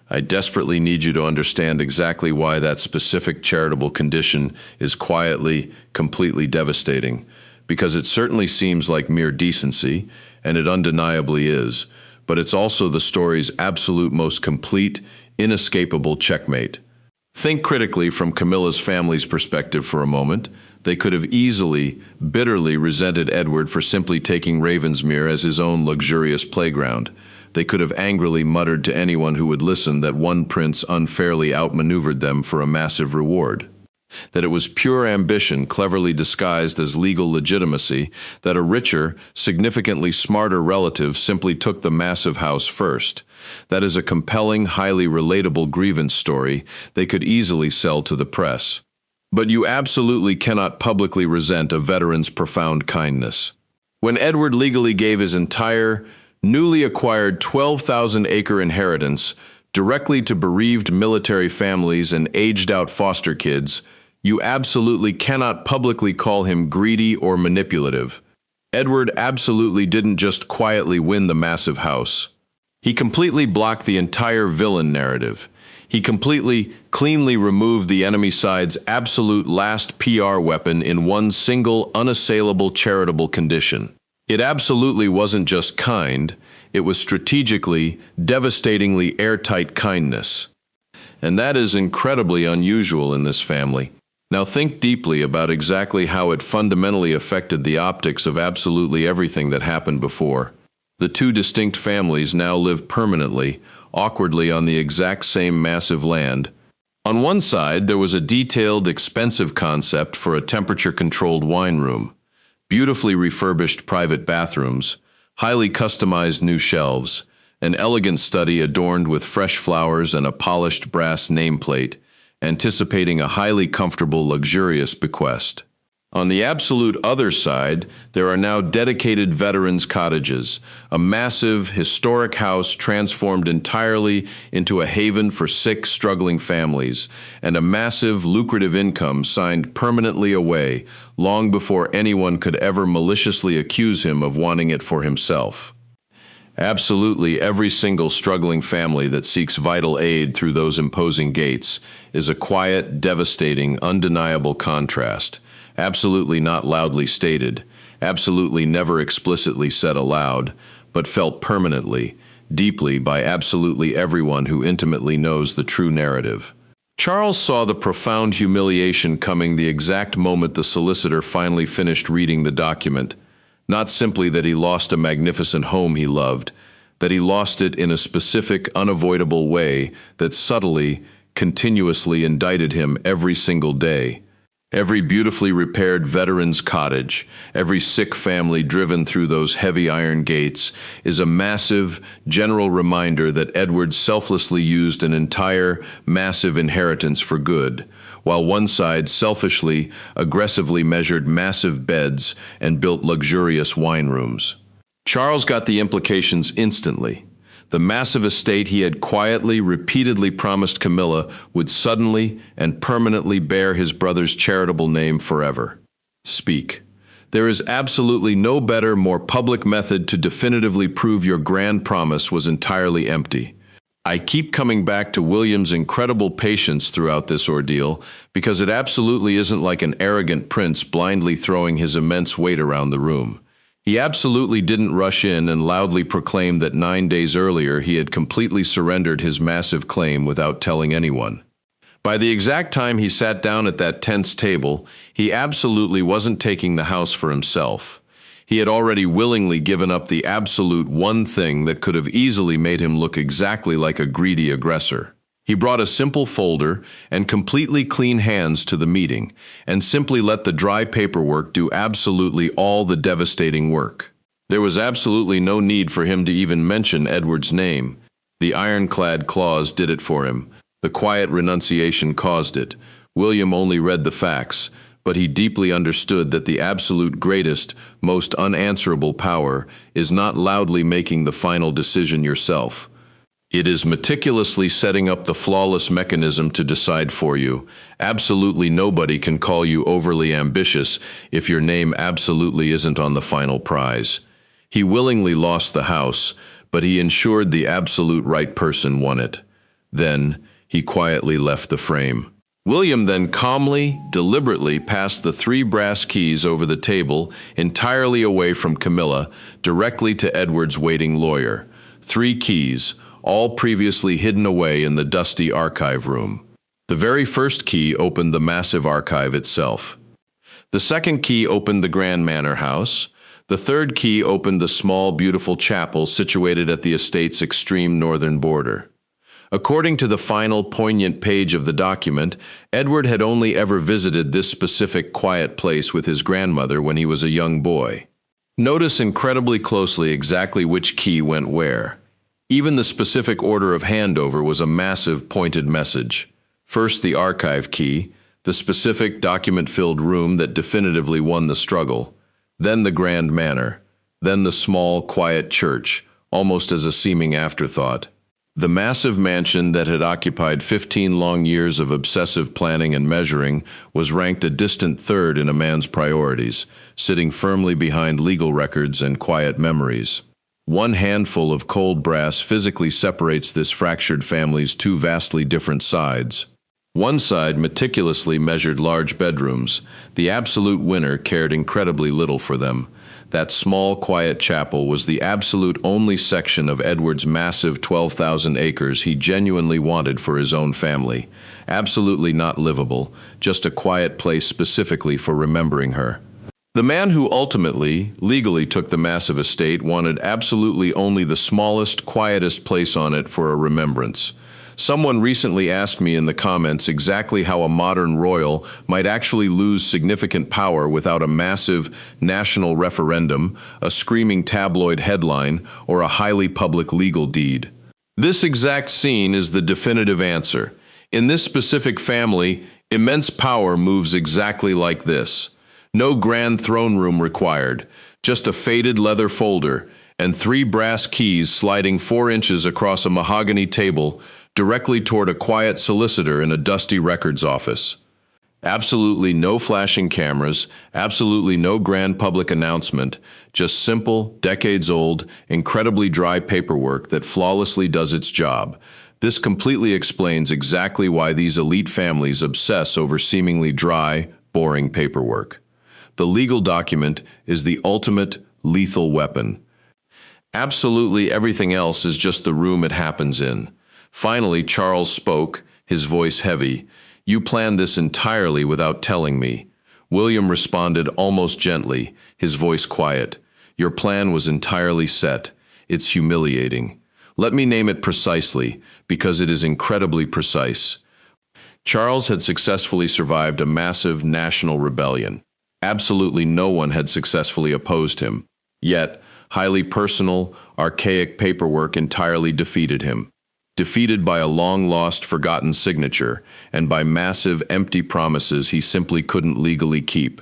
I desperately need you to understand exactly why that specific charitable condition is quietly, completely devastating, because it certainly seems like mere decency, and it undeniably is, but it's also the story's absolute most complete, inescapable checkmate. Think critically from Camilla's family's perspective for a moment. They could have easily, bitterly resented Edward for simply taking Ravensmere as his own luxurious playground. They could have angrily muttered to anyone who would listen that one prince unfairly outmaneuvered them for a massive reward. That it was pure ambition cleverly disguised as legal legitimacy, that a richer, significantly smarter relative simply took the massive house first. That is a compelling, highly relatable grievance story they could easily sell to the press. But you absolutely cannot publicly resent a veteran's profound kindness. When Edward legally gave his entire, newly acquired 12,000-acre inheritance directly to bereaved military families and aged-out foster kids, you absolutely cannot publicly call him greedy or manipulative. Edward absolutely didn't just quietly win the massive house. He completely blocked the entire villain narrative. He completely, cleanly removed the enemy side's absolute last PR weapon in one single, unassailable charitable condition. It absolutely wasn't just kind, it was strategically, devastatingly airtight kindness. And that is incredibly unusual in this family. Now think deeply about exactly how it fundamentally affected the optics of absolutely everything that happened before. The two distinct families now live permanently, awkwardly on the exact same massive land. On one side, there was a detailed, expensive concept for a temperature-controlled wine room, beautifully refurbished private bathrooms, highly customized new shelves, an elegant study adorned with fresh flowers and a polished brass nameplate, anticipating a highly comfortable, luxurious bequest. On the absolute other side, there are now dedicated veterans' cottages, a massive, historic house transformed entirely into a haven for sick, struggling families, and a massive, lucrative income signed permanently away long before anyone could ever maliciously accuse him of wanting it for himself. Absolutely every single struggling family that seeks vital aid through those imposing gates is a quiet, devastating, undeniable contrast. Absolutely not loudly stated, absolutely never explicitly said aloud, but felt permanently, deeply by absolutely everyone who intimately knows the true narrative. Charles saw the profound humiliation coming the exact moment the solicitor finally finished reading the document. Not simply that he lost a magnificent home he loved, that he lost it in a specific, unavoidable way that subtly, continuously indicted him every single day. Every beautifully repaired veteran's cottage, every sick family driven through those heavy iron gates is a massive, general reminder that Edward selflessly used an entire, massive inheritance for good, while one side selfishly, aggressively measured massive beds and built luxurious wine rooms. Charles got the implications instantly. The massive estate he had quietly, repeatedly promised Camilla would suddenly and permanently bear his brother's charitable name forever. Speak. There is absolutely no better, more public method to definitively prove your grand promise was entirely empty. I keep coming back to William's incredible patience throughout this ordeal because it absolutely isn't like an arrogant prince blindly throwing his immense weight around the room. He absolutely didn't rush in and loudly proclaim that 9 days earlier he had completely surrendered his massive claim without telling anyone. By the exact time he sat down at that tense table, he absolutely wasn't taking the house for himself. He had already willingly given up the absolute one thing that could have easily made him look exactly like a greedy aggressor. He brought a simple folder and completely clean hands to the meeting, and simply let the dry paperwork do absolutely all the devastating work. There was absolutely no need for him to even mention Edward's name. The ironclad clause did it for him. The quiet renunciation caused it. William only read the facts, but he deeply understood that the absolute greatest, most unanswerable power is not loudly making the final decision yourself. It is meticulously setting up the flawless mechanism to decide for you. Absolutely nobody can call you overly ambitious if your name absolutely isn't on the final prize. He willingly lost the house, but he ensured the absolute right person won it. Then, he quietly left the frame. William then calmly, deliberately passed the 3 brass keys over the table, entirely away from Camilla, directly to Edward's waiting lawyer. 3 keys, all previously hidden away in the dusty archive room. The very first key opened the massive archive itself. The second key opened the grand manor house. The third key opened the small, beautiful chapel situated at the estate's extreme northern border. According to the final, poignant page of the document, Edward had only ever visited this specific quiet place with his grandmother when he was a young boy. Notice incredibly closely exactly which key went where. Even the specific order of handover was a massive, pointed message. First, the archive key, the specific document-filled room that definitively won the struggle. Then the grand manor. Then the small, quiet church, almost as a seeming afterthought. The massive mansion that had occupied 15 long years of obsessive planning and measuring was ranked a distant third in a man's priorities, sitting firmly behind legal records and quiet memories. One handful of cold brass physically separates this fractured family's 2 vastly different sides. One side meticulously measured large bedrooms. The absolute winner cared incredibly little for them. That small, quiet chapel was the absolute only section of Edward's massive 12,000 acres he genuinely wanted for his own family. Absolutely not livable, just a quiet place specifically for remembering her. The man who ultimately, legally took the massive estate wanted absolutely only the smallest, quietest place on it for a remembrance. Someone recently asked me in the comments exactly how a modern royal might actually lose significant power without a massive national referendum, a screaming tabloid headline, or a highly public legal deed. This exact scene is the definitive answer. In this specific family, immense power moves exactly like this. No grand throne room required, just a faded leather folder and 3 brass keys sliding 4 inches across a mahogany table directly toward a quiet solicitor in a dusty records office. Absolutely no flashing cameras, absolutely no grand public announcement, just simple, decades-old, incredibly dry paperwork that flawlessly does its job. This completely explains exactly why these elite families obsess over seemingly dry, boring paperwork. The legal document is the ultimate lethal weapon. Absolutely everything else is just the room it happens in. Finally, Charles spoke, his voice heavy. "You planned this entirely without telling me." William responded almost gently, his voice quiet. "Your plan was entirely set. It's humiliating. Let me name it precisely, because it is incredibly precise. Charles had successfully survived a massive national rebellion. Absolutely no one had successfully opposed him. Yet, highly personal, archaic paperwork entirely defeated him. Defeated by a long-lost, forgotten signature, and by massive, empty promises he simply couldn't legally keep.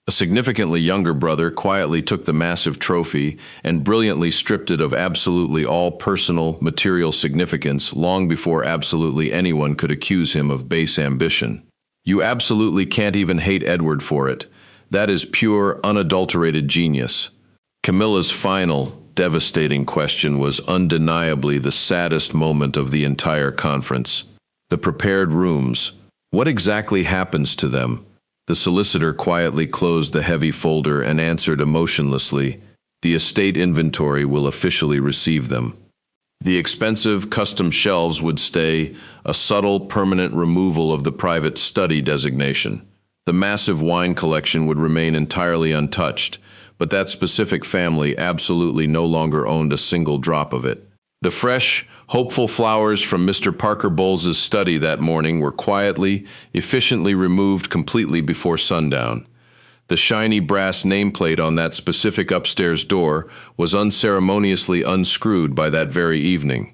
A significantly younger brother quietly took the massive trophy and brilliantly stripped it of absolutely all personal, material significance long before absolutely anyone could accuse him of base ambition. You absolutely can't even hate Edward for it. That is pure, unadulterated genius. Camilla's final, devastating question was undeniably the saddest moment of the entire conference. The prepared rooms. What exactly happens to them? The solicitor quietly closed the heavy folder and answered emotionlessly, "The estate inventory will officially receive them." The expensive custom shelves would stay, a subtle, permanent removal of the private study designation. The massive wine collection would remain entirely untouched, but that specific family absolutely no longer owned a single drop of it. The fresh, hopeful flowers from Mr. Parker Bowles's study that morning were quietly, efficiently removed completely before sundown. The shiny brass nameplate on that specific upstairs door was unceremoniously unscrewed by that very evening.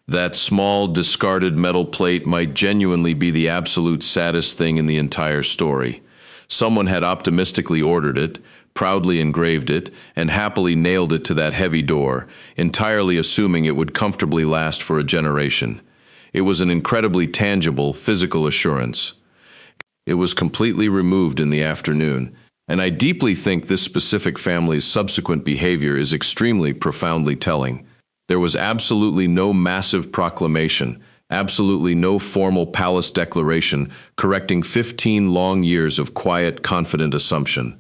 That small, discarded metal plate might genuinely be the absolute saddest thing in the entire story. Someone had optimistically ordered it, proudly engraved it, and happily nailed it to that heavy door, entirely assuming it would comfortably last for a generation. It was an incredibly tangible, physical assurance. It was completely removed in the afternoon, and I deeply think this specific family's subsequent behavior is extremely profoundly telling. There was absolutely no massive proclamation, absolutely no formal palace declaration correcting 15 long years of quiet, confident assumption.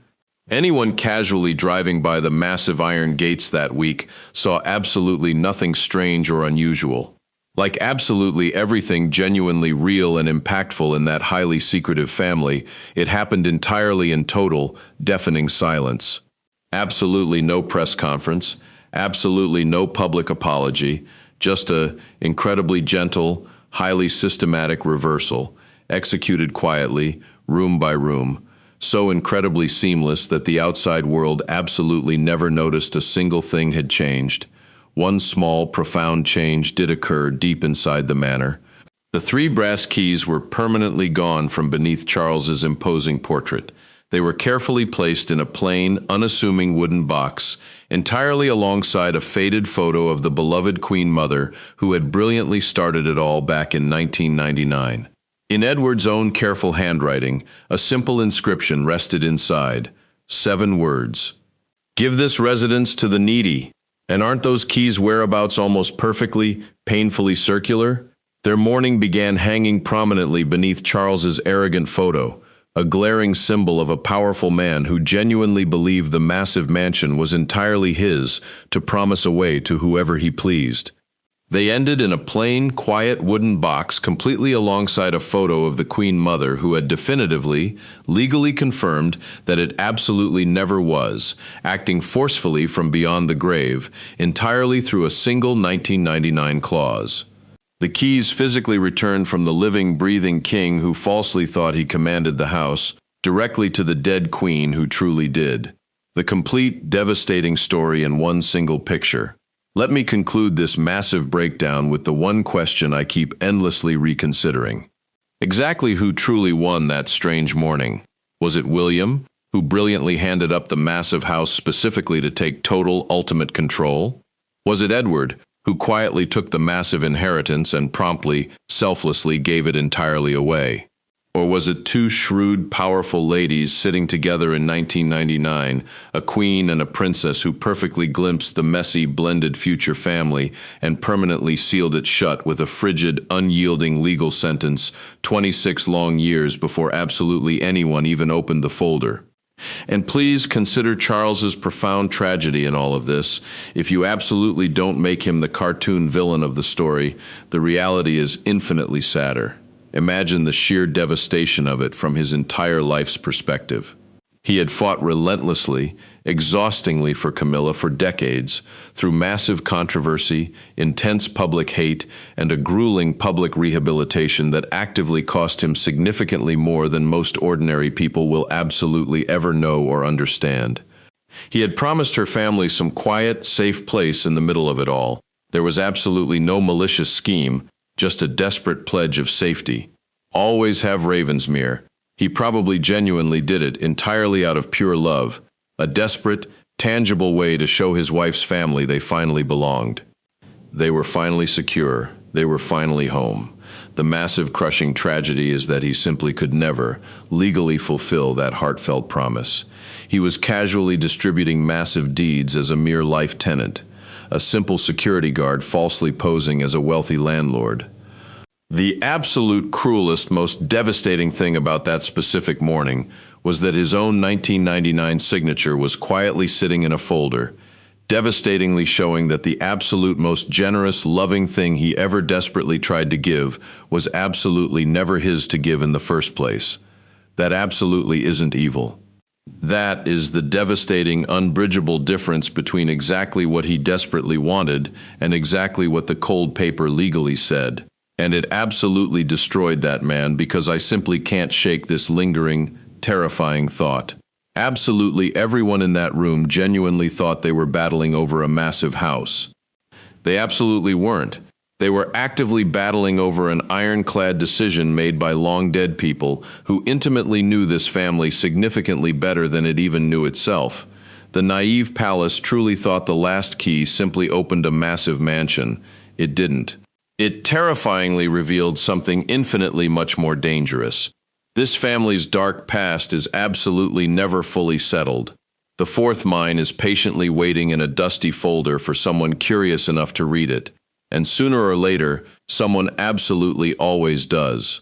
Anyone casually driving by the massive iron gates that week saw absolutely nothing strange or unusual. Like absolutely everything genuinely real and impactful in that highly secretive family, it happened entirely in total, deafening silence. Absolutely no press conference, absolutely no public apology, just a incredibly gentle, highly systematic reversal, executed quietly, room by room, so incredibly seamless that the outside world absolutely never noticed a single thing had changed. One small, profound change did occur deep inside the manor. The 3 brass keys were permanently gone from beneath Charles's imposing portrait. They were carefully placed in a plain, unassuming wooden box, entirely alongside a faded photo of the beloved Queen Mother who had brilliantly started it all back in 1999. In Edward's own careful handwriting, a simple inscription rested inside. 7 words. "Give this residence to the needy." And aren't those keys' whereabouts almost perfectly, painfully circular? Their mourning began hanging prominently beneath Charles's arrogant photo, a glaring symbol of a powerful man who genuinely believed the massive mansion was entirely his to promise away to whoever he pleased. They ended in a plain, quiet wooden box completely alongside a photo of the Queen Mother who had definitively, legally confirmed that it absolutely never was, acting forcefully from beyond the grave, entirely through a single 1999 clause. The keys physically returned from the living, breathing king who falsely thought he commanded the house, directly to the dead queen who truly did. The complete, devastating story in one single picture. Let me conclude this massive breakdown with the one question I keep endlessly reconsidering. Exactly who truly won that strange morning? Was it William, who brilliantly handed up the massive house specifically to take total, ultimate control? Was it Edward, who quietly took the massive inheritance and promptly, selflessly gave it entirely away? Or was it 2 shrewd, powerful ladies sitting together in 1999, a queen and a princess who perfectly glimpsed the messy, blended future family and permanently sealed it shut with a frigid, unyielding legal sentence 26 long years before absolutely anyone even opened the folder? And please consider Charles's profound tragedy in all of this. If you absolutely don't make him the cartoon villain of the story, the reality is infinitely sadder. Imagine the sheer devastation of it from his entire life's perspective. He had fought relentlessly, exhaustingly for Camilla for decades, through massive controversy, intense public hate, and a grueling public rehabilitation that actively cost him significantly more than most ordinary people will absolutely ever know or understand. He had promised her family some quiet, safe place in the middle of it all. There was absolutely no malicious scheme, just a desperate pledge of safety. Always have Ravensmere. He probably genuinely did it entirely out of pure love, a desperate, tangible way to show his wife's family they finally belonged. They were finally secure. They were finally home. The massive, crushing tragedy is that he simply could never legally fulfill that heartfelt promise. He was casually distributing massive deeds as a mere life tenant, a simple security guard falsely posing as a wealthy landlord. The absolute cruelest, most devastating thing about that specific morning was that his own 1999 signature was quietly sitting in a folder, devastatingly showing that the absolute most generous, loving thing he ever desperately tried to give was absolutely never his to give in the first place. That absolutely isn't evil. That is the devastating, unbridgeable difference between exactly what he desperately wanted and exactly what the cold paper legally said. And it absolutely destroyed that man because I simply can't shake this lingering, terrifying thought. Absolutely everyone in that room genuinely thought they were battling over a massive house. They absolutely weren't. They were actively battling over an ironclad decision made by long-dead people who intimately knew this family significantly better than it even knew itself. The naive palace truly thought the last key simply opened a massive mansion. It didn't. It terrifyingly revealed something infinitely much more dangerous. This family's dark past is absolutely never fully settled. The fourth mine is patiently waiting in a dusty folder for someone curious enough to read it. And sooner or later, someone absolutely always does.